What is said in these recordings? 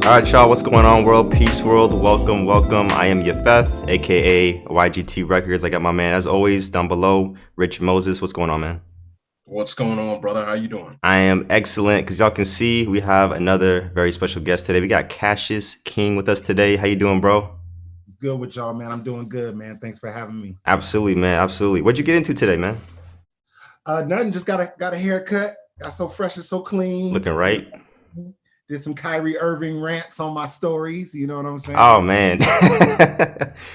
All right, y'all, what's going on, world? Peace, world. Welcome, welcome. I am Yefeth, aka YGT Records. I got my man, as always, down below, Rich Moses. What's going on, man? What's going on, brother? How you doing? I am excellent. Because y'all can see, we have another very special guest today. We got Cashus King with us today. How you doing, bro? It's good with y'all, man. I'm doing good, man. Thanks for having me. Absolutely, man. Absolutely. What'd you get into today, man? Nothing. Just got a haircut. Got so fresh and so clean. Looking right. Did some Kyrie Irving rants on my stories. You know what I'm saying? Oh, man.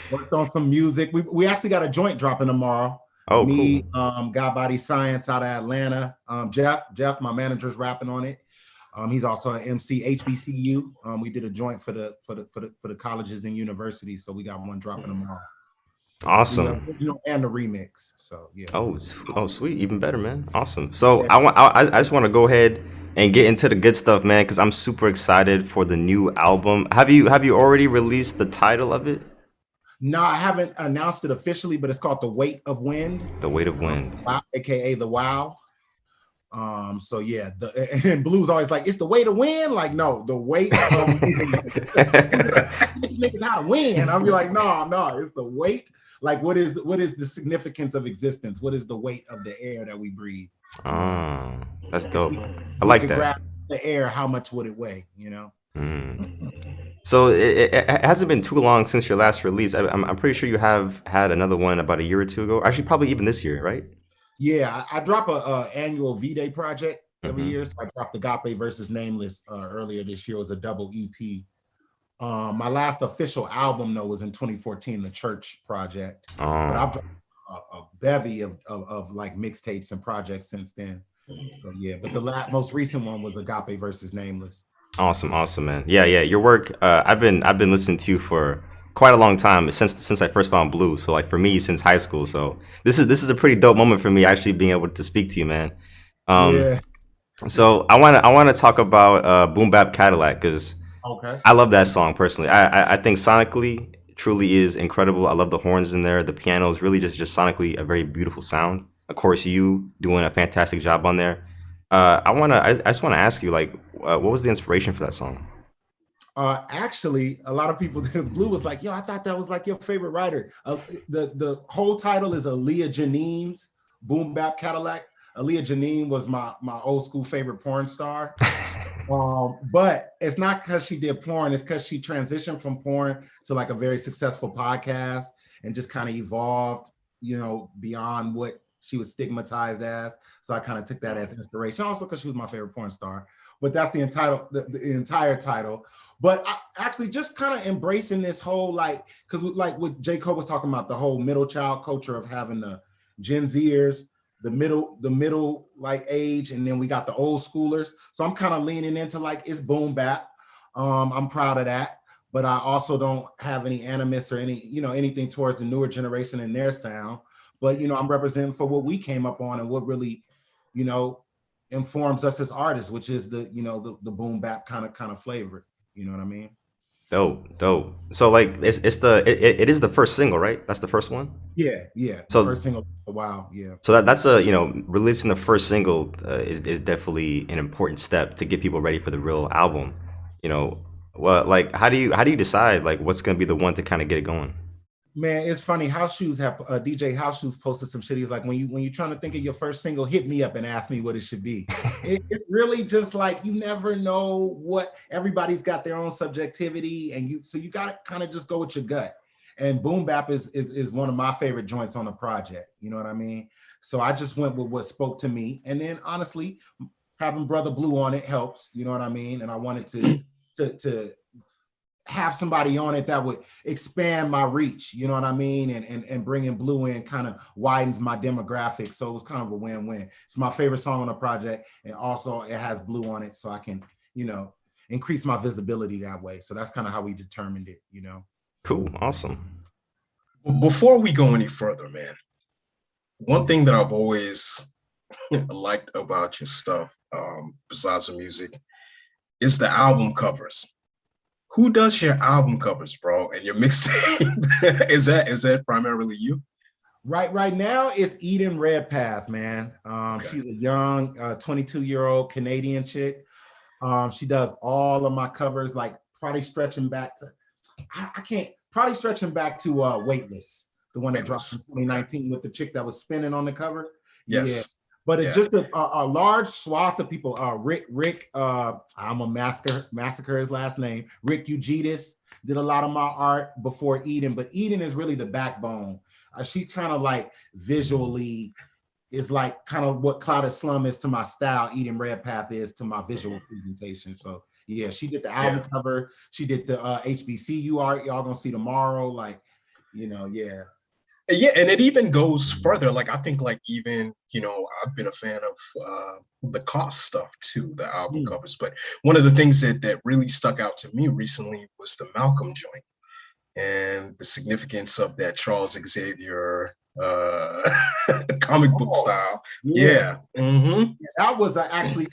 Worked on some music. We actually got a joint dropping tomorrow. Oh, Me, cool. God Body Science out of Atlanta. Jeff, my manager's rapping on it. He's also an MC HBCU. We did a joint for the colleges and universities, so we got one dropping tomorrow. Awesome. The original and the remix. So yeah. Oh, sweet. Even better, man. Awesome. So I just want to go ahead and get into the good stuff, man, because I'm super excited for the new album. Have you already released the title of it? No, I haven't announced it officially, but it's called The Weight of Wind. The Weight of Wind. AKA the Wow. So yeah, and Blue's always like, it's the way to win. Like, no, the weight of niggas how to win. I'll be like, no, it's the weight. Like, what is the significance of existence? What is the weight of the air that we breathe? That's dope. I like that. Grab the air, how much would it weigh? You know. So it hasn't been too long since your last release. I'm pretty sure you have had another one about a year or two ago. Actually, probably even this year, right? Yeah, I drop a annual V-Day project every year. So I dropped Agape versus Nameless earlier this year. It was a double EP. My last official album, though, was in 2014, the Church Project. But I've dropped a bevy of like mixtapes and projects since then. So yeah, but the most recent one was Agape versus Nameless. Awesome, man. Yeah. Your work, I've been listening to you for quite a long time since I first found Blue. So like for me, since high school. So this is a pretty dope moment for me actually being able to speak to you, man. Yeah. So I wanna talk about Boom Bap Cadillac because Okay. I love that song personally. I think sonically truly is incredible. I love the horns in there. The piano is really just sonically a very beautiful sound. Of course, you doing a fantastic job on there. I just want to ask you, like, what was the inspiration for that song? Actually, a lot of people, because Blue was like, yo, I thought that was like your favorite writer. The whole title is Aaliyah Janine's Boom Bap Cadillac. Aaliyah Janine was my old school favorite porn star. But it's not because she did porn, it's because she transitioned from porn to like a very successful podcast and just kind of evolved, beyond what she was stigmatized as. So I kind of took that as inspiration, also because she was my favorite porn star. But that's the entire title. But I actually just kind of embracing this whole, like, because like what J. Cole was talking about, the whole middle child culture of having the Gen Zers, the middle like age, and then we got the old schoolers. So I'm kind of leaning into like, it's boom bap. I'm proud of that, but I also don't have any animus or anything towards the newer generation and their sound. But I'm representing for what we came up on and what really, informs us as artists, which is the boom bap kind of flavor. You know what I mean? Dope. So like it is the first single, right? That's the first one. Yeah. So first single. Wow. Yeah. So that's releasing the first single is definitely an important step to get people ready for the real album. Well, like how do you decide like what's gonna be the one to kind of get it going? Man, it's funny. House Shoes have DJ House Shoes posted some shit. He's like, when you're trying to think of your first single, hit me up and ask me what it should be. It's really just like, you never know what, everybody's got their own subjectivity, and so you got to kind of just go with your gut. And Boom Bap is one of my favorite joints on the project. You know what I mean? So I just went with what spoke to me, and then honestly, having Brother Blue on it helps. You know what I mean? And I wanted to have somebody on it that would expand my reach, you know what I mean? And bringing Blue in kind of widens my demographic. So it was kind of a win-win. It's my favorite song on the project. And also it has Blue on it, so I can, increase my visibility that way. So that's kind of how we determined it, Cool. Awesome. Before we go any further, man, one thing that I've always liked about your stuff, besides the music, is the album covers. Who does your album covers, bro, and your mixtape? Is that primarily you? Right now, it's Eden Redpath, man. Okay. She's a young 22-year-old Canadian chick. She does all of my covers, like probably stretching back to, I can't, probably stretching back to Weightless, the one that dropped in 2019 with the chick that was spinning on the cover. Yes. Yeah. But it's just a large swath of people. Rick, I'm a massacre his last name. Rick Ujitis did a lot of my art before Eden, but Eden is really the backbone. She kind of like visually is like kind of what Clouded Slum is to my style, Eden Redpath is to my visual presentation. So yeah, she did the album cover. She did the HBCU art. Y'all gonna see tomorrow. Like, you know, yeah. Yeah, and it even goes further. Like, I think, like, even, you know, I've been a fan of the cost stuff too, the album covers. But one of the things that really stuck out to me recently was the Malcolm joint and the significance of that Charles Xavier comic book style. Yeah. That was actually,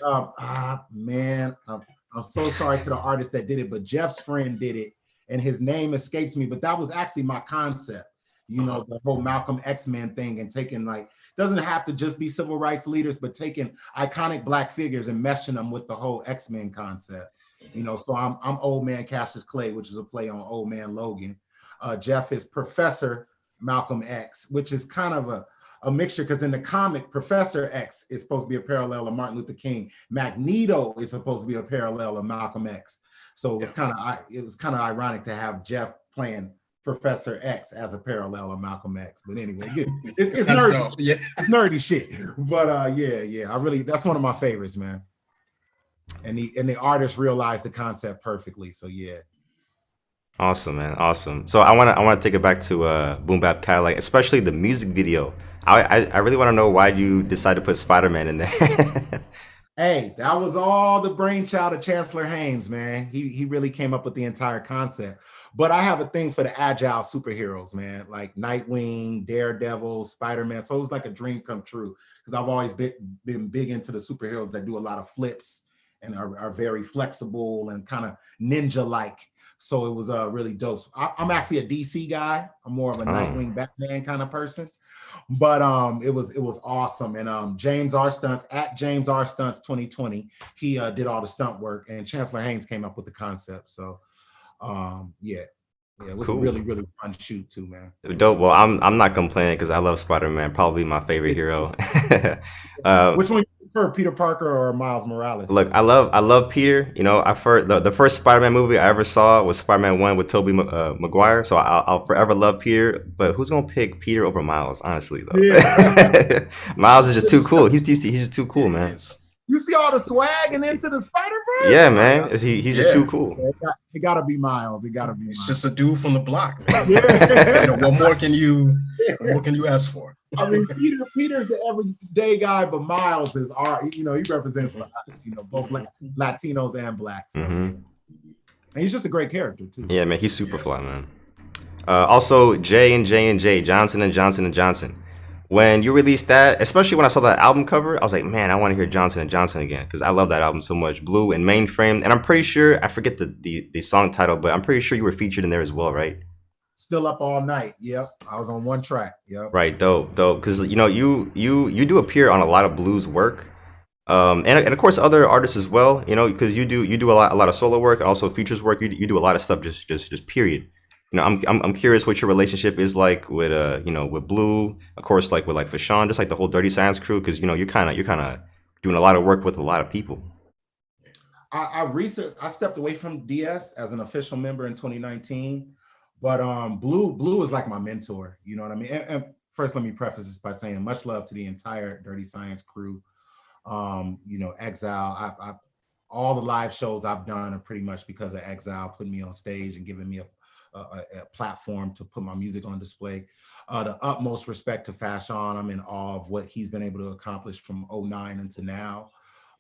man, I'm so sorry to the artist that did it, but Jeff's friend did it, and his name escapes me. But that was actually my concept. You know, the whole Malcolm X-Men thing, and taking, like, doesn't have to just be civil rights leaders, but taking iconic Black figures and meshing them with the whole X-Men concept. You know, so I'm Old Man Cassius Clay, which is a play on Old Man Logan. Jeff is Professor Malcolm X, which is kind of a mixture, because in the comic, Professor X is supposed to be a parallel of Martin Luther King. Magneto is supposed to be a parallel of Malcolm X. So it was kind of ironic to have Jeff playing Professor X as a parallel of Malcolm X. But anyway, it's nerdy. Yeah, it's nerdy shit. But I really, that's one of my favorites, man. And the artist realized the concept perfectly. So yeah. Awesome, man. Awesome. So I want to take it back to Boom Bap Cadillac, especially the music video. I really want to know why you decided to put Spider-Man in there. Hey, that was all the brainchild of Chancellor Haynes, man. He really came up with the entire concept. But I have a thing for the agile superheroes, man, like Nightwing, Daredevil, Spider-Man. So it was like a dream come true, because I've always been big into the superheroes that do a lot of flips and are very flexible and kind of ninja-like. So it was really dope. I'm actually a DC guy. I'm more of a Nightwing, Batman kind of person. But it was awesome. And James R. Stunts, at James R. Stunts 2020, he did all the stunt work, and Chancellor Haynes came up with the concept. So it was a really, really fun shoot too, man. Dope. Well, I'm not complaining, because I love Spider-Man, probably my favorite hero. Which one you prefer, Peter Parker or Miles Morales? Look, I love Peter. You know, the first Spider-Man movie I ever saw was Spider-Man 1 with Tobey Maguire. So I'll forever love Peter. But who's gonna pick Peter over Miles? Honestly, though, Miles is just too cool. He's just too cool, man. You see all the swag and Into the Spider-Verse? Yeah, man. He's just too cool. It gotta be Miles. It gotta be. It's just a dude from the block, man. You know, what more can you ask for? I mean, Peter's the everyday guy, but Miles is he represents for us, both Latinos and Blacks. So. And he's just a great character too. Yeah, man, he's super fly, man. Also, J&J, Johnson & Johnson & Johnson. When you released that, especially when I saw that album cover, I was like, man, I want to hear Johnson & Johnson again, because I love that album so much. Blue and Mainframe, and I'm pretty sure, I forget the song title, but I'm pretty sure you were featured in there as well, right? Still Up All Night. Yep, I was on one track. Yep. Right, dope. Because you do appear on a lot of blues work, and of course other artists as well. Because you do a lot of solo work, also features work. You do a lot of stuff just period. I'm curious what your relationship is like with with Blue, of course, like with Fashawn, just like the whole Dirty Science crew, because you're kind of doing a lot of work with a lot of people. I stepped away from DS as an official member in 2019, but Blue is like my mentor. You know what I mean? And first, let me preface this by saying much love to the entire Dirty Science crew. Exile. I all the live shows I've done are pretty much because of Exile putting me on stage and giving me a platform to put my music on display. The utmost respect to Fashawn. I'm in awe of what he's been able to accomplish from 2009 until now.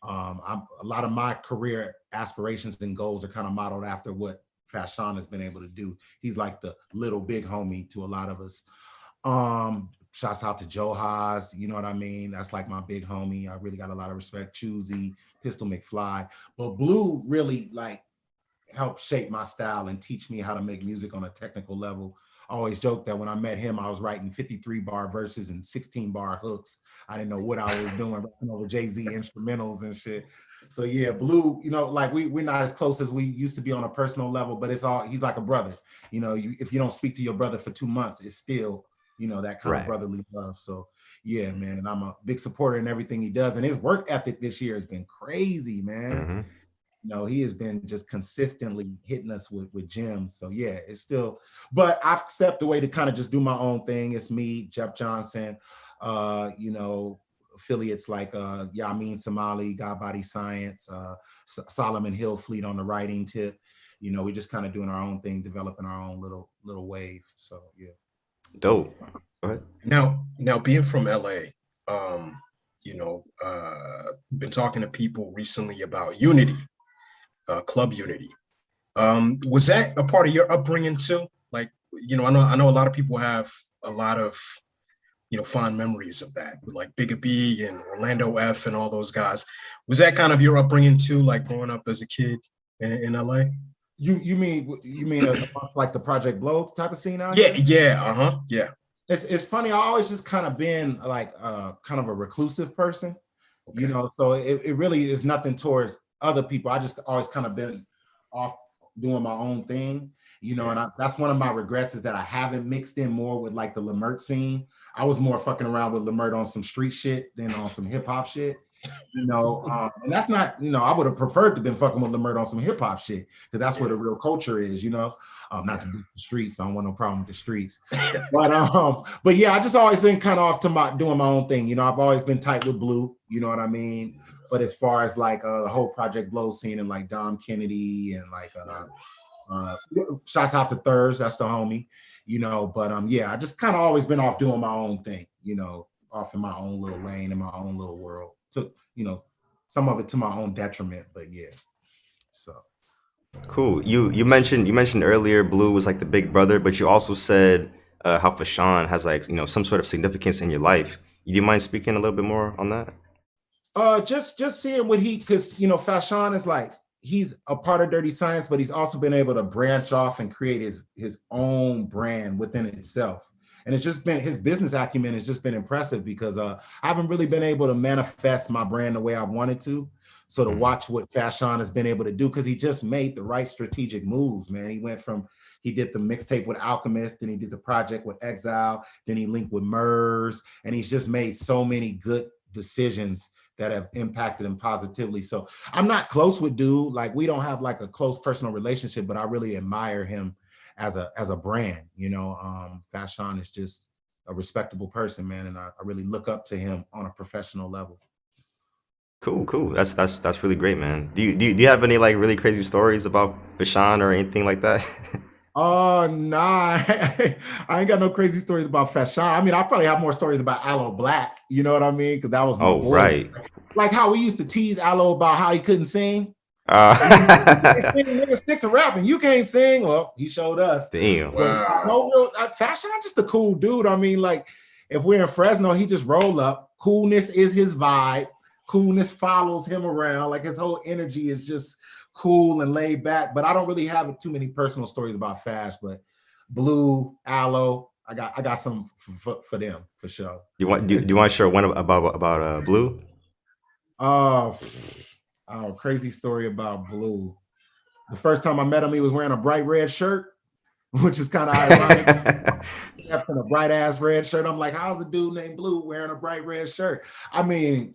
A lot of my career aspirations and goals are kind of modeled after what Fashawn has been able to do. He's like the little big homie to a lot of us. Shouts out to Joe Haas, you know what I mean? That's like my big homie. I really got a lot of respect. Choosy, Pistol McFly. But Blue really helped shape my style and teach me how to make music on a technical level. I always joke that when I met him, I was writing 53-bar verses and 16-bar hooks. I didn't know what I was doing, rapping over Jay-Z instrumentals and shit. So yeah, Blue, you know, like we're not as close as we used to be on a personal level, but he's like a brother. You know, if you don't speak to your brother for 2 months, it's still, you know, that kind of Right. brotherly love. So yeah, man, and I'm a big supporter in everything he does. And his work ethic this year has been crazy, man. Hmm. You know, he has been just consistently hitting us with gems. So yeah, it's still, but I've stepped away to kind of just do my own thing. It's me, Jeff Johnson, you know, affiliates like Yamin Somali, God Body Science, Solomon Hill Fleet on the writing tip. You know, we're just kind of doing our own thing, developing our own little wave. So yeah. Dope. Go ahead. Now being from LA, you know, been talking to people recently about Unity, Club Unity. Was that a part of your upbringing too? Like, you know, I know a lot of people have a lot of, you know, fond memories of that, with like Bigga B and Orlando F and all those guys. Was that kind of your upbringing too, like growing up as a kid in LA? You mean like the Project Blow type of scene out Yeah, here? yeah, yeah. It's funny. I always just kind of been like kind of a reclusive person, you Okay. know. So it really is nothing towards other people. I just always kind of been off doing my own thing, you know. Yeah. And that's one of my regrets is that I haven't mixed in more with like the Lamert scene. I was more fucking around with Lamert on some street shit than on some hip hop shit. You know, and that's not, you know, I would have preferred to been fucking with Lamert on some hip hop shit because that's where Yeah. the real culture is, you know. Not to Yeah. do the streets, I don't want no problem with the streets, but yeah, I just always been kind of off to my doing my own thing. You know, I've always been tight with Blue, you know what I mean. But as far as like the whole Project Blow scene and like Dom Kennedy and like uh, shouts out to Thurs, that's the homie, you know. But yeah, I just kind of always been off doing my own thing, you know, off in my own little lane in my own little world. Took, you know, some of it to my own detriment, but yeah. So Cool. You mentioned earlier Blue was like the big brother, but you also said how Fashawn has like some sort of significance in your life. Do you mind speaking a little bit more on that? just seeing what he, because you know, Fashawn is like he's a part of Dirty Science, but he's also been able to branch off and create his own brand within itself. And it's just been his business acumen has just been impressive because I haven't really been able to manifest my brand the way I wanted to. So to Mhm. watch what Fashawn has been able to do, because he just made the right strategic moves, man. He did the mixtape with Alchemist, then he did the project with Exile, then he linked with Murs, and he's just made so many good decisions that have impacted him positively. So I'm not close with dude. Like we don't have like a close personal relationship, but I really admire him as a brand. You know, Fashawn is just a respectable person, man, and I really look up to him on a professional level. Cool, cool. That's really great, man. Do you have any like really crazy stories about Fashawn or anything like that? Oh nah, I ain't got no crazy stories about Fashawn. I mean, I probably have more stories about Aloe Black. You know what I mean? Because that was my Oh, boy. right. Like how we used to tease Aloe about how he couldn't sing. Uh, Nigga, stick to rapping. You can't sing. Well, he showed us. damn. But Wow. no real Fashion. Just a cool dude. I mean, like if we're in Fresno, he just roll up. Coolness is his vibe. Coolness follows him around. Like his whole energy is just cool and laid back. But I don't really have too many personal stories about Fash. But Blue, Aloe, I got some for them for sure. Do you want to share one about Blue? Oh, oh, crazy story about Blue. The first time I met him, he was wearing a bright red shirt, which is kind of ironic. Stepped in a bright ass red shirt. I'm like, how's a dude named Blue wearing a bright red shirt? I mean,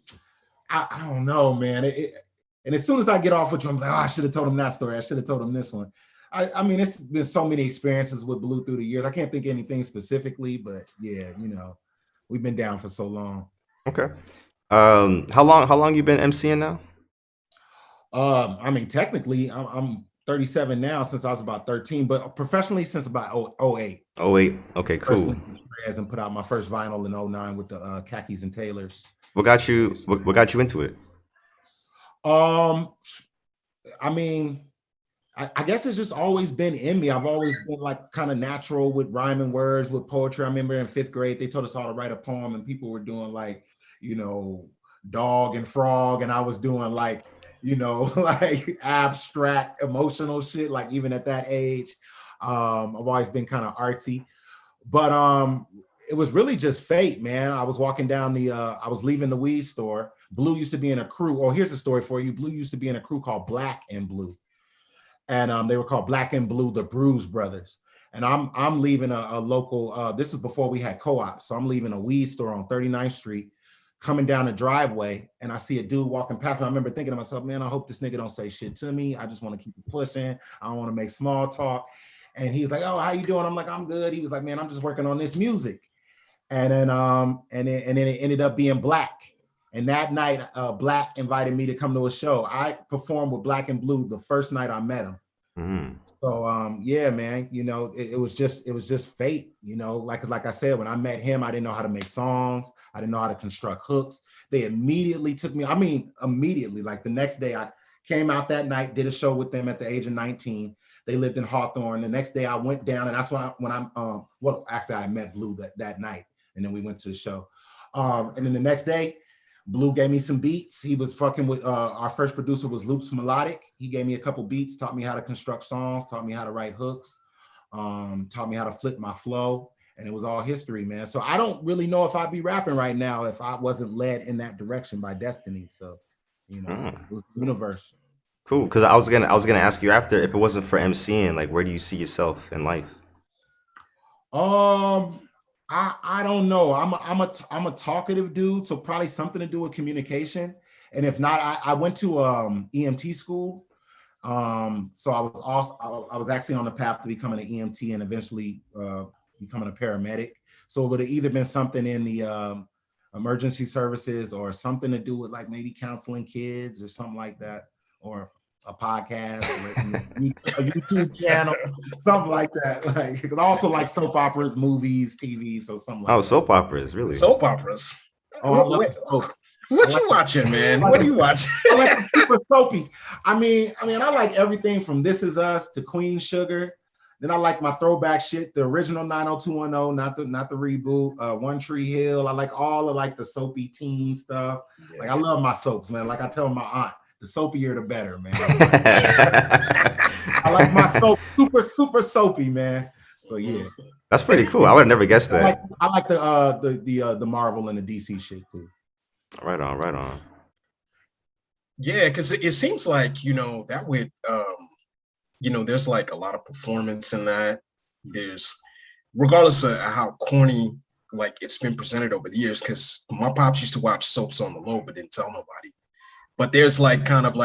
I don't know, man. And as soon as I get off with you, I'm like, oh, I should have told him that story. I should have told him this one. I mean, it's been so many experiences with Blue through the years. I can't think of anything specifically, but yeah, you know, we've been down for so long. Okay. How long you been MCing now? I mean, technically, I'm 37 now since I was about 13, but professionally since about 08. Oh wait. Okay, First cool. linked with Trez and put out my first vinyl in 09 with the Khakis and Taylors. What got you what got you into it? Um, I mean, I guess it's just always been in me. I've always been like kind of natural with rhyming words, with poetry. I remember in 5th grade, they told us all to write a poem, and people were doing like, you know, dog and frog, and I was doing like, you know, like abstract emotional shit, like even at that age. I've always been kind of artsy. But it was really just fate, man. I was walking down I was leaving the weed store. Blue used to be in a crew. Or here's a story for you. Blue used to be in a crew called Black and Blue, and they were called Black and Blue, the Bruise Brothers. And I'm leaving a local. This is before we had co-ops, so I'm leaving a weed store on 39th Street, coming down the driveway, and I see a dude walking past me. I remember thinking to myself, man, I hope this nigga don't say shit to me. I just want to keep it pushing. I don't want to make small talk. And he's like, oh, how you doing? I'm like, I'm good. He was like, man, I'm just working on this music. And then it ended up being Black. And that night, Black invited me to come to a show. I performed with Black and Blue the first night I met him. So yeah, man, you know, it was just fate, you know, like I said, when I met him, I didn't know how to make songs. I didn't know how to construct hooks. They immediately took me, immediately, like the next day I came out that night, did a show with them at the age of 19. They lived in Hawthorne. The next day I went down, and that's when I met Blue that night, and then we went to the show. And then the next day, Blue gave me some beats. He was fucking with, our first producer was Loops Melodic. He gave me a couple beats, taught me how to construct songs, taught me how to write hooks, taught me how to flip my flow, and it was all history, man. So I don't really know if I'd be rapping right now if I wasn't led in that direction by destiny. So, you know, it was the universe. Cool, because I was gonna ask you after, if it wasn't for MCing, like, where do you see yourself in life? I don't know. I'm a talkative dude, so probably something to do with communication. And if not, I went to EMT school. So I was actually on the path to becoming an EMT and eventually becoming a paramedic. So it would have either been something in the emergency services or something to do with like maybe counseling kids or something like that, or a podcast, or a YouTube channel, something like that. Like, because I also like soap operas, movies, TV, so something like that. Soap operas, really? Soap operas. Oh, What you watching, man? What are you watching? I like super soapy. I mean, I like everything from This Is Us to Queen Sugar. Then I like my throwback shit, the original 90210, not the reboot. One Tree Hill. I like all of like the soapy teen stuff. Yeah. Like I love my soaps, man. Like I tell my aunt, the soapier the better, man. I like my soap super soapy, man. So yeah, that's pretty cool. I would have never guessed that. I like the Marvel and the DC shit too. Right on. Yeah, because it seems like, you know, that would you know, there's like a lot of performance in that. There's, regardless of how corny like it's been presented over the years, because my pops used to watch soaps on the low but didn't tell nobody. But there's like kind of,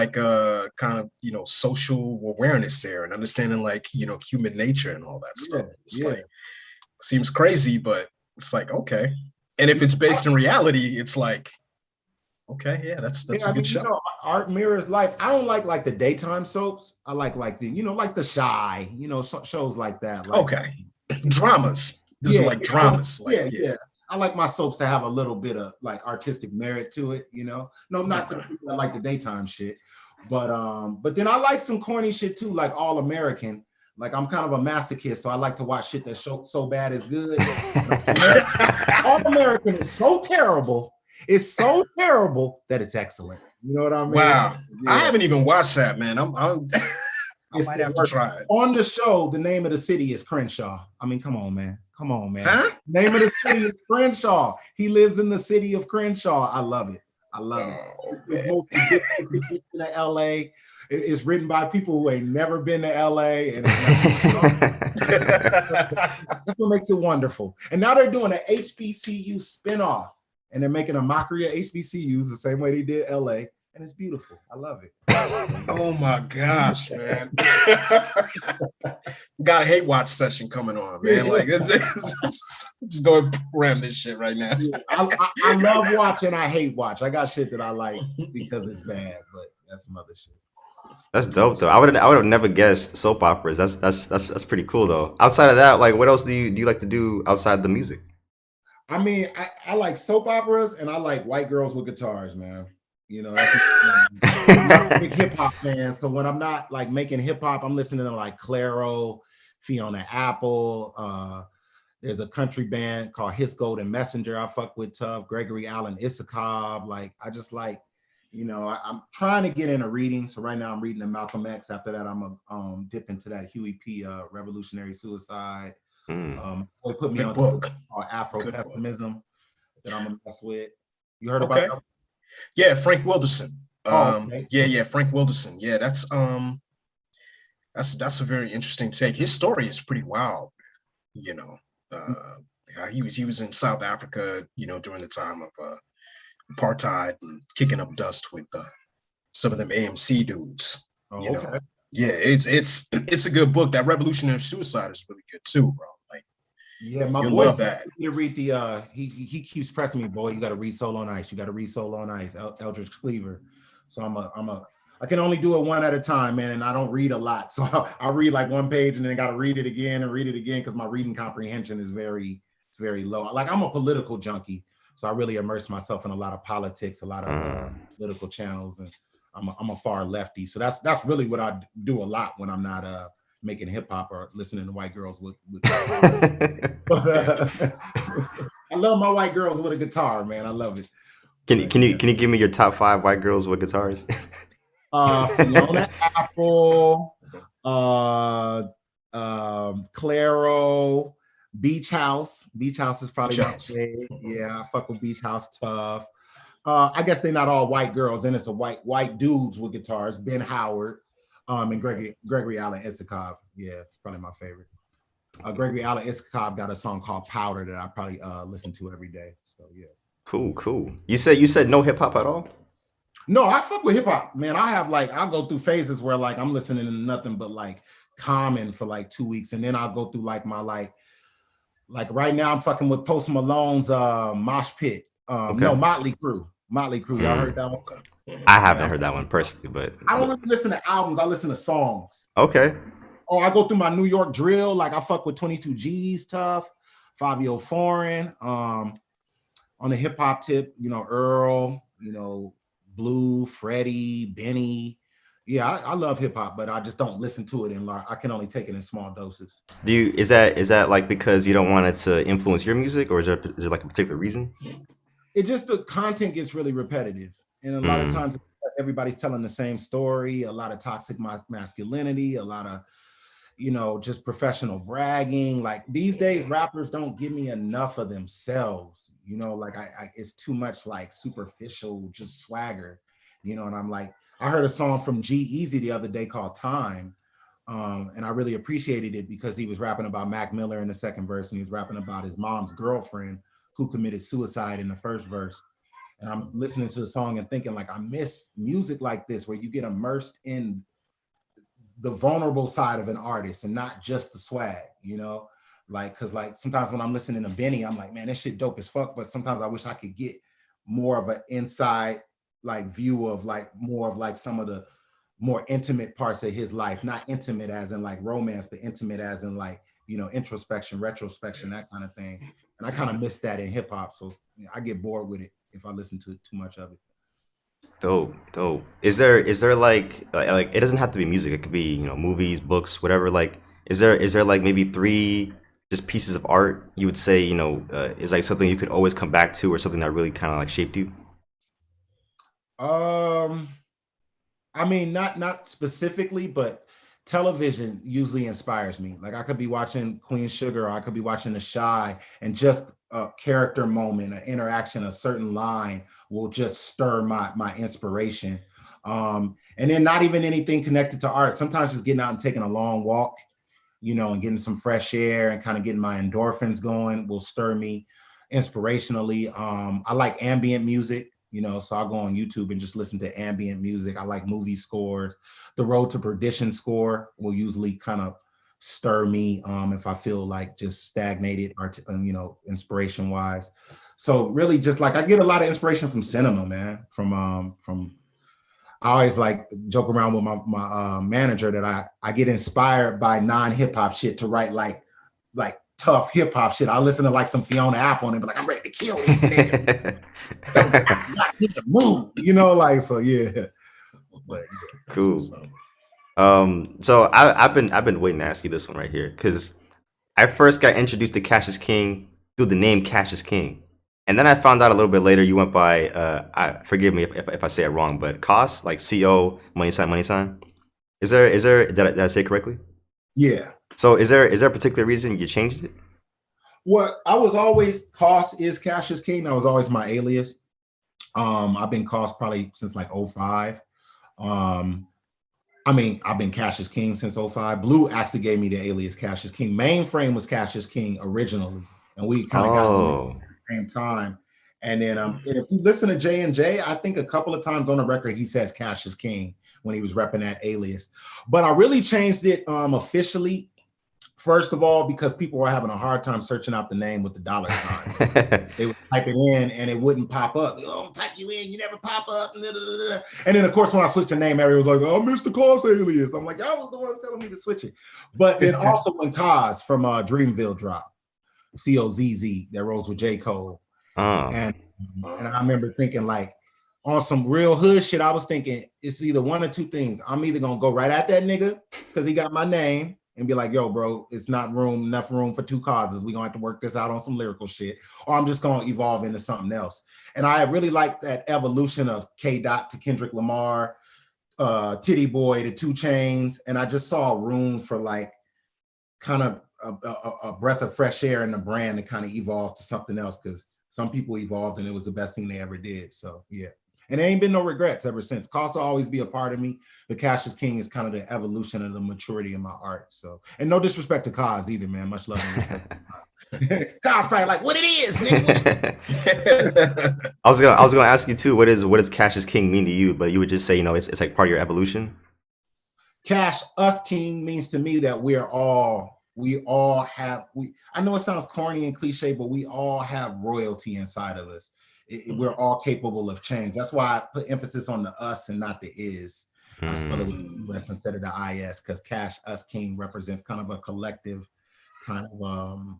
you know, social awareness there and understanding like, you know, human nature and all that stuff. It's like, seems crazy, but it's like, okay. And if it's based in reality, it's like, okay, yeah, that's a good show. You know, art mirrors life. I don't like the daytime soaps. I like the, you know, like The Shy, you know, shows like that. Like, okay. Dramas. These are like dramas. Yeah. I like my soaps to have a little bit of like artistic merit to it, you know. No, not to like the daytime shit, but then I like some corny shit too, like All American. Like I'm kind of a masochist, so I like to watch shit that's so bad is good. All American is so terrible. It's so terrible that it's excellent. You know what I mean? Wow, yeah. I haven't even watched that, man. I might have to try it. On the show, the name of the city is Crenshaw. I mean, come on, man. Huh? Name of the city is Crenshaw. He lives in the city of Crenshaw. I love it. It's the most ridiculous to LA. It's written by people who ain't never been to LA, and that's what makes it wonderful. And now they're doing an HBCU spinoff, and they're making a mockery of HBCUs the same way they did LA, and it's beautiful. I love it. Oh my gosh, man! Got a hate watch session coming on, man. Like it's just go and ram this shit right now. I love watch and I hate watch. I got shit that I like because it's bad, but that's some other shit. That's dope though. I would have never guessed soap operas. That's pretty cool though. Outside of that, like what else do you like to do outside the music? I mean, I like soap operas and I like white girls with guitars, man. You know, I'm not a big hip hop fan. So when I'm not like making hip hop, I'm listening to like Clairo, Fiona Apple. There's a country band called His Golden Messenger I fuck with tough. Gregory Allen Isakov. Like I just like, you know, I'm trying to get into reading. So right now I'm reading the Malcolm X. After that, I'm gonna dip into that Huey P. Revolutionary Suicide. They put me on a book called Afro Pessimism that I'm gonna mess with. You heard about that? Yeah, Frank Wilderson. Oh, okay. Yeah, Frank Wilderson. Yeah, that's a very interesting take. His story is pretty wild, you know. Uh, he was in South Africa, during the time of apartheid and kicking up dust with some of them AMC dudes. You Oh, know, okay. yeah, it's a good book. That Revolutionary Suicide is really good too, bro. Like Yeah, my you'll boy love keeps that. telling me to read the he keeps pressing me, boy. You got to read Soul on Ice. You got to read Soul on Ice, Eldridge Cleaver. So I can only do it one at a time, man, and I don't read a lot. So I read like one page and then got to read it again and read it again because my reading comprehension is very low. Like I'm a political junkie, so I really immerse myself in a lot of politics, a lot of political channels, and I'm a far lefty. So that's really what I do a lot when I'm not making hip hop or listening to white girls with I love my white girls with a guitar, man. I love it. Can you But can you yeah. can you give me your top five white girls with guitars? Fiona Apple, Claro, Beach House. Beach House is probably my Charles. favorite. Yeah, I fuck with Beach House tough. I guess they're not all white girls, and it's a white dudes with guitars. Ben Howard, and Gregory Allen Isakov. Yeah, it's probably my favorite. Gregory Allen Isakov got a song called Powder that I probably listen to every day. So yeah. Cool. You said no hip hop at all? No, I fuck with hip hop, man. I'll go through phases where like I'm listening to nothing but like Common for like 2 weeks, and then I'll go through like my like right now I'm fucking with Post Malone's Mosh Pit. Okay. No, Motley Crue. Y'all heard that one? I haven't Yeah, heard that one personally, but I don't really listen to albums. I listen to songs. okay. Oh, I go through my New York drill. Like I fuck with 22 G's tough, Fabio Foreign. On the hip hop tip, Earl, Blue, Freddie, Benny. Yeah, I love hip hop, but I just don't listen to it in large. I can only take it in small doses. Is that like because you don't want it to influence your music, or is there like a particular reason? It just the content gets really repetitive, and a lot of times everybody's telling the same story. A lot of toxic masculinity, a lot of just professional bragging. Like these days, rappers don't give me enough of themselves. Like it's too much like superficial, just swagger. And I'm like, I heard a song from G-Eazy the other day called Time. And I really appreciated it because he was rapping about Mac Miller in the second verse, and he was rapping about his mom's girlfriend who committed suicide in the first verse. And I'm listening to the song and thinking like, I miss music like this, where you get immersed in the vulnerable side of an artist and not just the swag, like, cause like sometimes when I'm listening to Benny, I'm like, man, this shit dope as fuck. But sometimes I wish I could get more of an inside like view of like more of like some of the more intimate parts of his life, not intimate as in like romance, but intimate as in like, introspection, retrospection, that kind of thing. And I kind of miss that in hip hop. So I get bored with it if I listen to too much of it. Dope. Is there like it doesn't have to be music. It could be movies, books, whatever. Like is there like maybe three just pieces of art you would say is like something you could always come back to, or something that really kind of like shaped you? I mean, not specifically, but television usually inspires me. Like I could be watching Queen Sugar, or I could be watching The Shy, and just a character moment, an interaction, a certain line will just stir my inspiration. And then not even anything connected to art. Sometimes just getting out and taking a long walk, and getting some fresh air and kind of getting my endorphins going will stir me inspirationally. I like ambient music. So I'll go on YouTube and just listen to ambient music. I like movie scores. The Road to Perdition score will usually kind of stir me if I feel like just stagnated, inspiration wise. So really just like I get a lot of inspiration from cinema, man. From I always like joke around with my manager that I get inspired by non-hip hop shit to write like tough hip hop shit. I listen to like some Fiona Apple and be like, I'm ready to kill these niggas. Move, like so yeah. But, Cool. So I've been waiting to ask you this one right here, because I first got introduced to Cashus King through the name Cashus King, and then I found out a little bit later you went by forgive me if I say it wrong, but Cos, like CO money sign. Is there did I say it correctly? Yeah. So is there a particular reason you changed it? Well, I was always Cos is Cashus King. That was always my alias. I've been Cos probably since like '05. I've been Cashus King since '05. Blue actually gave me the alias Cashus King. Mainframe was Cashus King originally, and we kind of got at Oh, the same time. And then if you listen to J&J, I think a couple of times on the record he says Cashus King when he was repping that alias. But I really changed it officially. First of all, because people were having a hard time searching out the name with the dollar sign. They would type it in and it wouldn't pop up. Oh, type you in, you never pop up. And then, of course, when I switched the name, everyone was like, oh, Mr. Claus alias. I'm like, y'all was the ones telling me to switch it. But then also when Cos from Dreamville dropped, COZZ, that rolls with J. Cole. And I remember thinking, like, on some real hood shit, I was thinking it's either one or two things. I'm either going to go right at that nigga because he got my name, and be like, yo, bro, it's not enough room for two causes. We're gonna have to work this out on some lyrical shit, or I'm just gonna evolve into something else. And I really like that evolution of K Dot to Kendrick Lamar, Titty Boy to 2 Chainz. And I just saw room for like kind of a breath of fresh air in the brand to kind of evolve to something else, because some people evolved and it was the best thing they ever did. So yeah. And there ain't been no regrets ever since. Cos will always be a part of me, but Cashus King is kind of the evolution of the maturity of my art. So, and no disrespect to Cos either, man. Much love and respect. Cos probably like, what it is, nigga. I was gonna ask you too. What does Cashus King mean to you? But you would just say, it's like part of your evolution. Cash Us King means to me that we all have. I know it sounds corny and cliche, but we all have royalty inside of us. We're all capable of change. That's why I put emphasis on the us and not the is. I spell it with the US instead of the IS, because Cash Us King represents kind of a collective, kind of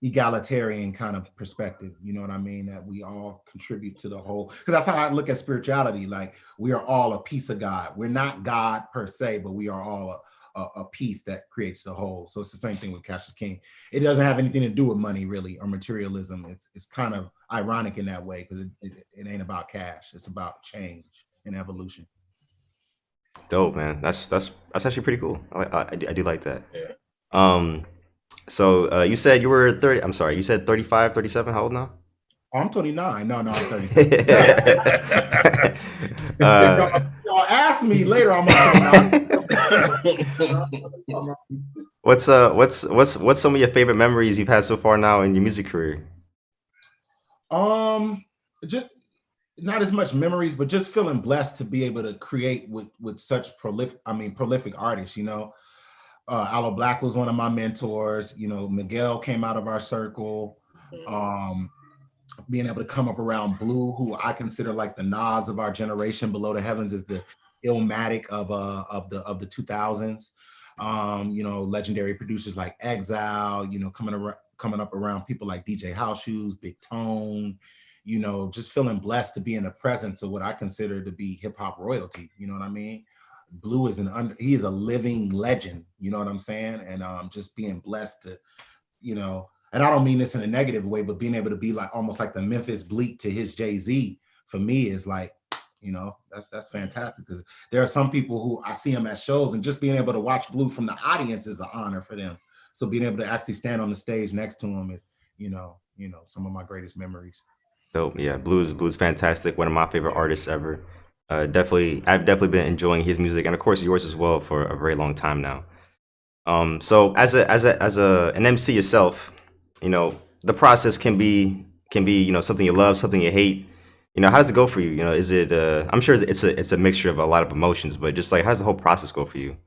egalitarian kind of perspective. You know what I mean? That we all contribute to the whole. Because that's how I look at spirituality. Like, we are all a piece of God. We're not God per se, but we are all a piece that creates the whole. So it's the same thing with Cashus King. It doesn't have anything to do with money really, or materialism. It's kind of ironic in that way, because it ain't about cash. It's about change and evolution. Dope, man. That's actually pretty cool. I do like that. Yeah. So you said you were 30. I'm sorry. You said 35, 37. How old now? Oh, I'm 29. No, I'm 37. Y'all ask me later. I'm What's some of your favorite memories you've had so far now in your music career? Just not as much memories, but just feeling blessed to be able to create with such prolific artists. You know, Aloe Black was one of my mentors. You know, Miguel came out of our circle. Being able to come up around Blue, who I consider like the Nas of our generation. Below the Heavens is the Illmatic of the 2000s. You know, legendary producers like Exile. You know, coming up around people like DJ House Shoes, Big Tone. You know, just feeling blessed to be in the presence of what I consider to be hip hop royalty. You know what I mean? Blue is he is a living legend. You know what I'm saying? And just being blessed to, you know. And I don't mean this in a negative way, but being able to be like almost like the Memphis Bleak to his Jay-Z for me is like, you know, that's fantastic, because there are some people who I see them at shows, and just being able to watch Blue from the audience is an honor for them. So being able to actually stand on the stage next to him is, you know, some of my greatest memories. Dope. Yeah, Blue's fantastic. One of my favorite artists ever. I've definitely been enjoying his music, and of course yours as well, for a very long time now. So as an MC yourself, you know, the process can be, you know, something you love, something you hate. You know, how does it go for you? You know, is it I'm sure it's a mixture of a lot of emotions, but just like, how does the whole process go for you?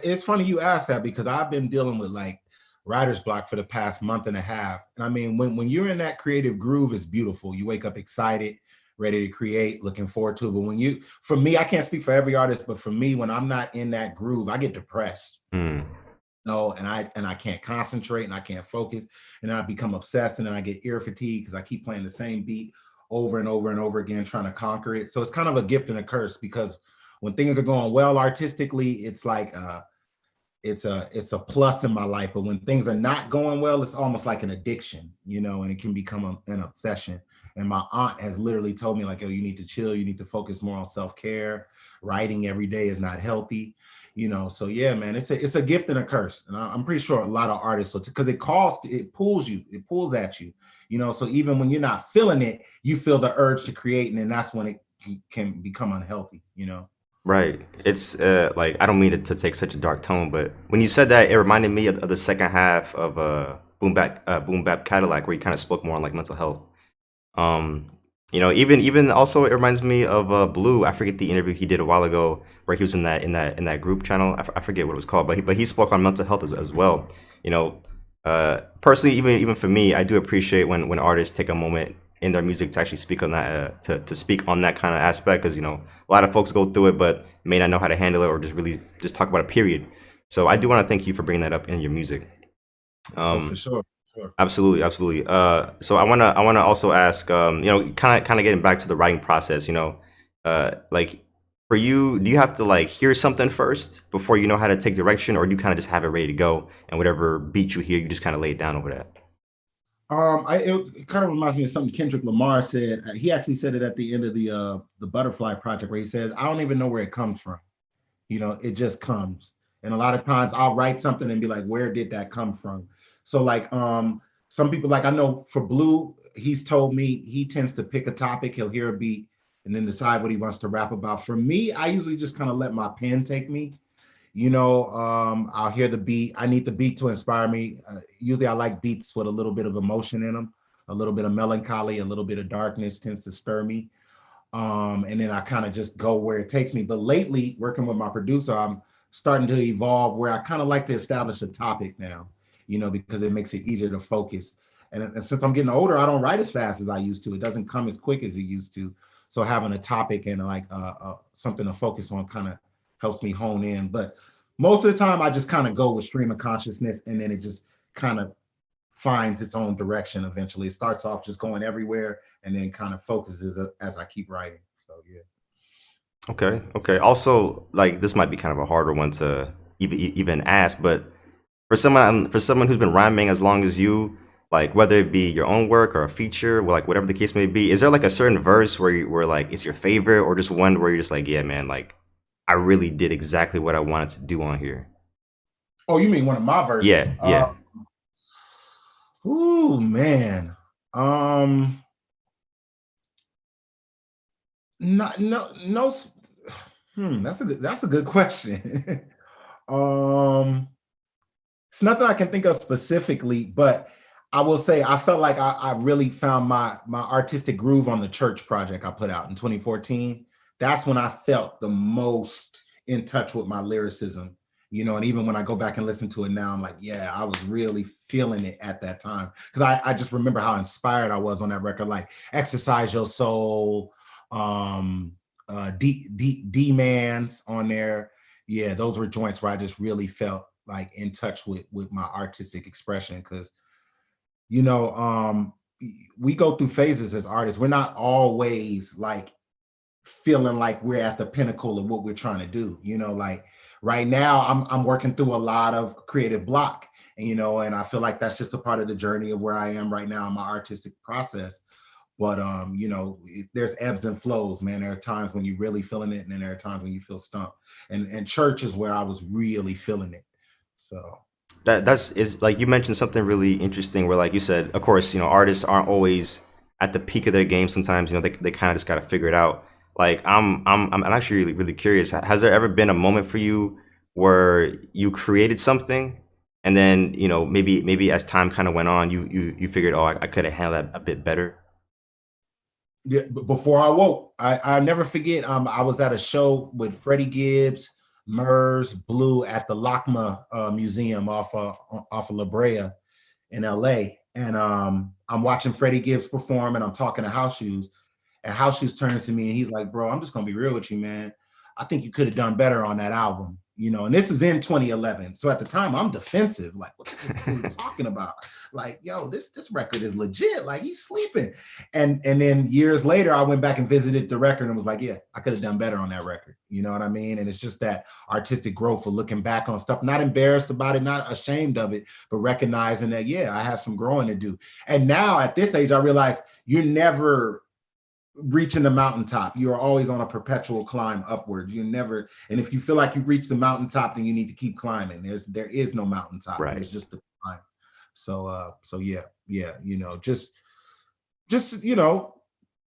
It's funny you ask that, because I've been dealing with like writer's block for the past month and a half. And I mean, when you're in that creative groove, it's beautiful. You wake up excited, ready to create, looking forward to it. But for me, I can't speak for every artist, but for me, when I'm not in that groove, I get depressed. No, and I can't concentrate, and I can't focus, and then I become obsessed, and then I get ear fatigue because I keep playing the same beat over and over and over again, trying to conquer it. So it's kind of a gift and a curse, because when things are going well artistically, it's like it's a plus in my life. But when things are not going well, it's almost like an addiction, you know, and it can become an obsession. And my aunt has literally told me like, yo, you need to chill. You need to focus more on self-care. Writing every day is not healthy. So yeah, man, it's a gift and a curse. And I'm pretty sure a lot of artists, because it pulls you, it pulls at you, so even when you're not feeling it, you feel the urge to create. And then that's when it can become unhealthy. Right. It's like I don't mean to take such a dark tone, but when you said that, it reminded me of the second half of Boom Bap Cadillac, where you kind of spoke more on like mental health. Um, even also it reminds me of Blue. I forget the interview he did a while ago where he was in that group channel. I forget what it was called, but he spoke on mental health as well. Personally, even for me, I do appreciate when artists take a moment in their music to actually speak on that to speak on that kind of aspect, because a lot of folks go through it but may not know how to handle it or just really just talk about it, period. So I do want to thank you for bringing that up in your music. Oh, for um sure. Sure. Absolutely, absolutely. So I wanna also ask, kind of getting back to the writing process. Like for you, do you have to like hear something first before you know how to take direction, or do you kind of just have it ready to go and whatever beat you hear, you just kind of lay it down over that? It kind of reminds me of something Kendrick Lamar said. He actually said it at the end of the Butterfly Project, where he says, "I don't even know where it comes from. It just comes." And a lot of times I'll write something and be like, "Where did that come from?" So like, some people, like I know for Blue, he's told me he tends to pick a topic, he'll hear a beat, and then decide what he wants to rap about. For me, I usually just kind of let my pen take me. I'll hear the beat. I need the beat to inspire me. Usually I like beats with a little bit of emotion in them, a little bit of melancholy, a little bit of darkness tends to stir me. And then I kind of just go where it takes me. But lately, working with my producer, I'm starting to evolve where I kind of like to establish a topic now, because it makes it easier to focus. And since I'm getting older, I don't write as fast as I used to. It doesn't come as quick as it used to. So having a topic and like something to focus on kind of helps me hone in. But most of the time, I just kind of go with stream of consciousness, and then it just kind of finds its own direction eventually. It starts off just going everywhere and then kind of focuses as I keep writing. So yeah. Okay, okay. Also, like this might be kind of a harder one to even ask, but for someone who's been rhyming as long as you, like whether it be your own work or a feature, like whatever the case may be, is there like a certain verse where like it's your favorite, or just one where you're just like, yeah, man, like I really did exactly what I wanted to do on here? Oh, you mean one of my verses? Yeah, yeah. Ooh, man. Not no no. That's a good question. um, it's nothing I can think of specifically, but I will say I felt like I really found my artistic groove on the church project I put out in 2014. That's when I felt the most in touch with my lyricism. And even when I go back and listen to it now, I'm like, yeah, I was really feeling it at that time. Because I just remember how inspired I was on that record, like Exercise Your Soul, um, D-Man's on there. Yeah, those were joints where I just really felt like in touch with my artistic expression. Because we go through phases as artists. We're not always like feeling like we're at the pinnacle of what we're trying to do. Like right now I'm working through a lot of creative block, and I feel like that's just a part of the journey of where I am right now in my artistic process. But there's ebbs and flows, man. There are times when you're really feeling it, and then there are times when you feel stumped. And church is where I was really feeling it. So That's is like you mentioned something really interesting where, like you said, of course, artists aren't always at the peak of their game. Sometimes, they kind of just got to figure it out. Like I'm actually really, really curious. Has there ever been a moment for you where you created something, and then, maybe as time kind of went on, you figured, oh, I could have handled that a bit better? yeah, before I woke, I never forget. I was at a show with Freddie Gibbs, Murs, Blue at the LACMA Museum off of La Brea in LA. And I'm watching Freddie Gibbs perform, and I'm talking to House Shoes. And House Shoes turns to me and he's like, "Bro, I'm just gonna be real with you, man. I think you could have done better on that album." you know, and this is in 2011. So at the time, I'm defensive. Like, what is this dude talking about? Like, yo, this record is legit. Like, he's sleeping. And then years later, I went back and visited the record and was like, yeah, I could have done better on that record. You know what I mean? And it's just that artistic growth of looking back on stuff, not embarrassed about it, not ashamed of it, but recognizing that, yeah, I have some growing to do. And now at this age, I realize you're never reaching the mountaintop. You are always on a perpetual climb upward. You never, and if you feel like you've reached the mountaintop, then you need to keep climbing. There is no mountaintop. Right. There's just the climb. So yeah, you know, just you know,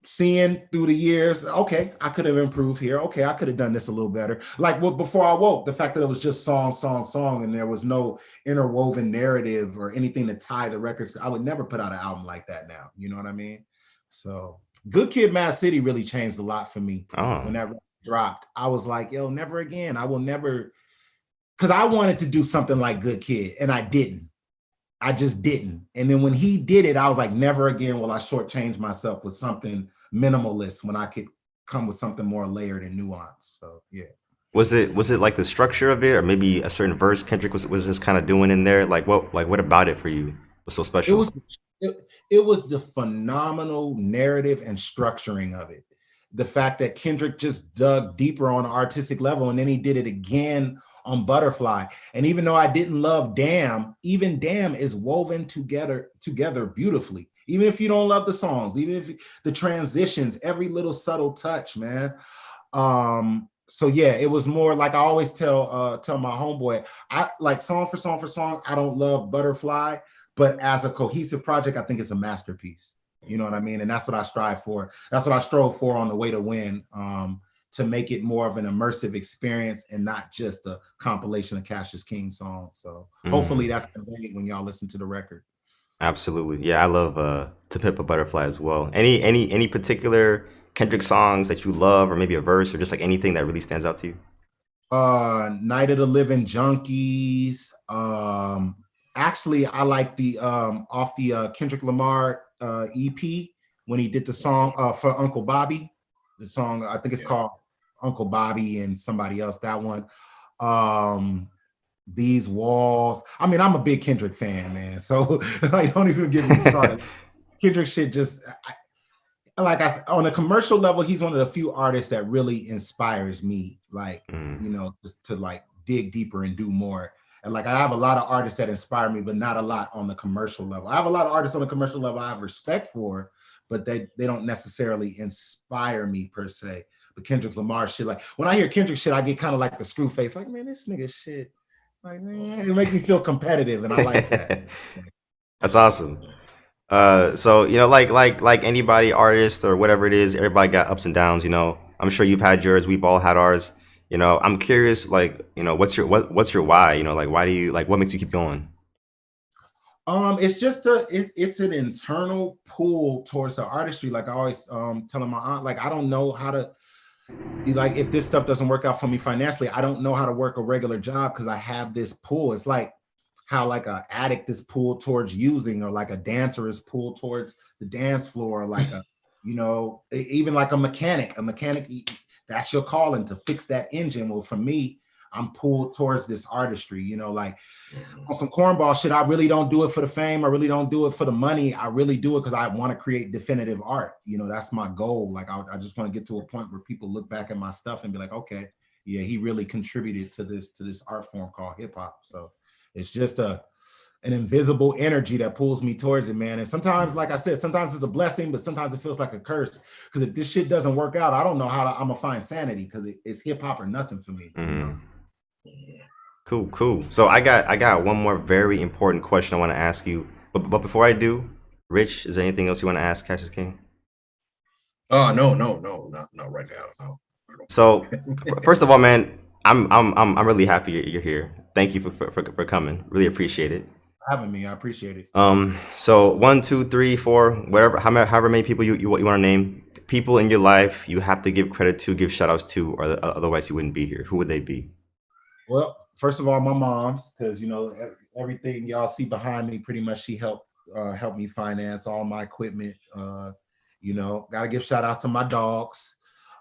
seeing through the years, okay, I could have improved here. Okay, I could have done this a little better. Like before I woke, the fact that it was just song, and there was no interwoven narrative or anything to tie the records. I would never put out an album like that now. You know what I mean? So Good Kid, Mad City really changed a lot for me. When that dropped. I was like, yo, never again. I will never, because I wanted to do something like Good Kid, and I didn't. I just didn't. And then when he did it, I was like, never again will I shortchange myself with something minimalist when I could come with something more layered and nuanced. So yeah. Was it like the structure of it, or maybe a certain verse Kendrick was just kind of doing in there? Like what about it for you was so special? It was the phenomenal narrative and structuring of it. The fact that Kendrick just dug deeper on an artistic level, and then he did it again on Butterfly. And even though I didn't love Damn, even Damn is woven together beautifully. Even if you don't love the songs, even if the transitions, every little subtle touch, man. So yeah, it was more like I always tell my homeboy, I like song for song, I don't love Butterfly, but as a cohesive project, I think it's a masterpiece. You know what I mean? And that's what I strive for. That's what I strove for on The Way to Win, to make it more of an immersive experience and not just a compilation of Cashus King songs. So hopefully that's conveyed when y'all listen to the record. Absolutely. Yeah, I love To Pimp a Butterfly as well. Any particular Kendrick songs that you love, or maybe a verse, or just like anything that really stands out to you? Night of the Living Junkies. Actually, I like the off the Kendrick Lamar EP when he did the song for Uncle Bobby. The song, I think it's called Uncle Bobby and somebody else, that one. These Walls. I mean, I'm a big Kendrick fan, man. So like, don't even get me started. Kendrick shit just, like I said, on a commercial level, he's one of the few artists that really inspires me, like, you know, just to like dig deeper and do more. And like, I have a lot of artists that inspire me, but not a lot on the commercial level. I have a lot of artists on the commercial level I have respect for, but they don't necessarily inspire me per se. But Kendrick Lamar shit, like when I hear Kendrick shit, I get kind of like the screw face, like, man, this nigga shit, like, man, it makes me feel competitive, and I like that. That's awesome. So you know, like anybody, artist or whatever it is, everybody got ups and downs. You know, I'm sure you've had yours. We've all had ours. You know, I'm curious, like, you know, what's your why? You know, like, why do you like, what makes you keep going? It's just it's an internal pull towards the artistry. Like I always telling my aunt, like, I don't know how to, like, if this stuff doesn't work out for me financially, I don't know how to work a regular job because I have this pull. It's like how like an addict is pulled towards using, or like a dancer is pulled towards the dance floor, or like a, you know, even like a mechanic, that's your calling, to fix that engine. Well, for me, I'm pulled towards this artistry, you know, like on some cornball shit. I really don't do it for the fame. I really don't do it for the money. I really do it because I want to create definitive art. You know, that's my goal. Like, I just want to get to a point where people look back at my stuff and be like, okay, yeah, he really contributed to this art form called hip hop. So it's just an invisible energy that pulls me towards it, man. And sometimes, like I said, sometimes it's a blessing, but sometimes it feels like a curse. Because if this shit doesn't work out, I don't know how I'm gonna find sanity, because it's hip hop or nothing for me. You know? Cool. So I got one more very important question I want to ask you. But before I do, Rich, is there anything else you want to ask Cashus King? Oh, no, not right now. No. So first of all, man, I'm really happy you're here. Thank you for coming. Really appreciate it. Having me, I appreciate it. So 1, 2, 3, 4, whatever, however many people you want to name, people in your life you have to give credit to, give shout outs to, or otherwise you wouldn't be here. Who would they be? Well, first of all, my mom, because, you know, everything y'all see behind me, pretty much she helped me finance all my equipment. You know, gotta give shout out to my dogs.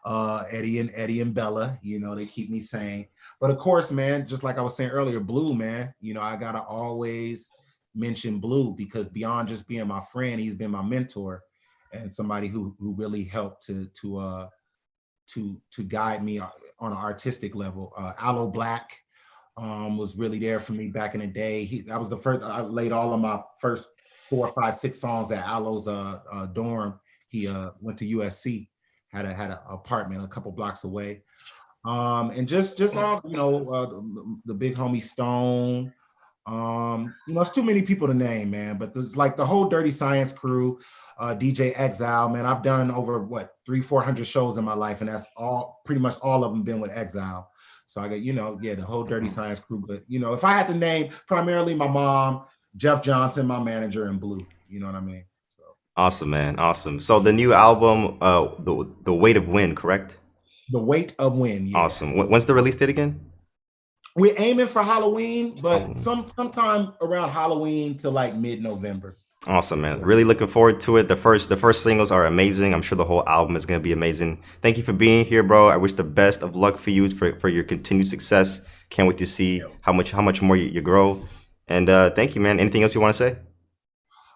Eddie and Bella, you know, they keep me sane. But of course, man, just like I was saying earlier, Blue, man, you know, I gotta always mention Blue because beyond just being my friend, he's been my mentor and somebody who really helped to guide me on an artistic level. Aloe Black was really there for me back in the day. That was the first, I laid all of my first 4, 5, 6 songs at Aloe's dorm. He went to USC, had an apartment a couple blocks away. And just all, you know, the big homie Stone. You know, it's too many people to name, man, but there's like the whole Dirty Science crew, DJ Exile, man. I've done over what 300-400 shows in my life, and that's all pretty much all of them been with Exile. So I got, you know, yeah, the whole Dirty Science crew. But you know, if I had to name primarily my mom, Jeff Johnson, my manager, and Blue, you know what I mean? So Awesome, man. Awesome. So the new album, the Weight of Wind, correct? the weight of wind, yeah. Awesome. When's the release date again? We're aiming for Halloween, but sometime around Halloween to like mid-November. Awesome, man. Really looking forward to it. The first singles are amazing. I'm sure the whole album is going to be amazing. Thank you for being here, bro. I wish the best of luck for you for your continued success. Can't wait to see how much more you grow. And thank you, man. Anything else you want to say?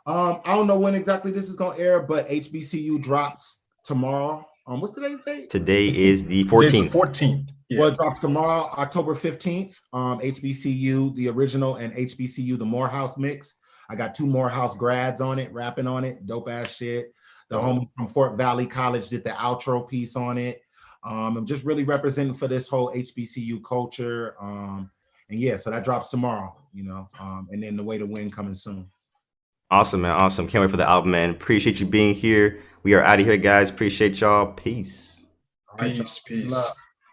I don't know when exactly this is gonna air, but HBCU drops tomorrow. What's today's date? Today is the Today's 14th. the 14th. Yeah. Well, it drops tomorrow, October 15th. HBCU, the original, and HBCU, the Morehouse mix. I got 2 Morehouse grads on it, rapping on it, dope ass shit. The homie from Fort Valley College did the outro piece on it. I'm just really representing for this whole HBCU culture. And yeah, so that drops tomorrow, you know, and then the Way to Win coming soon. Awesome, man. Awesome. Can't wait for the album, man. Appreciate you being here. We are out of here, guys. Appreciate y'all. Peace. All right, y'all. Peace.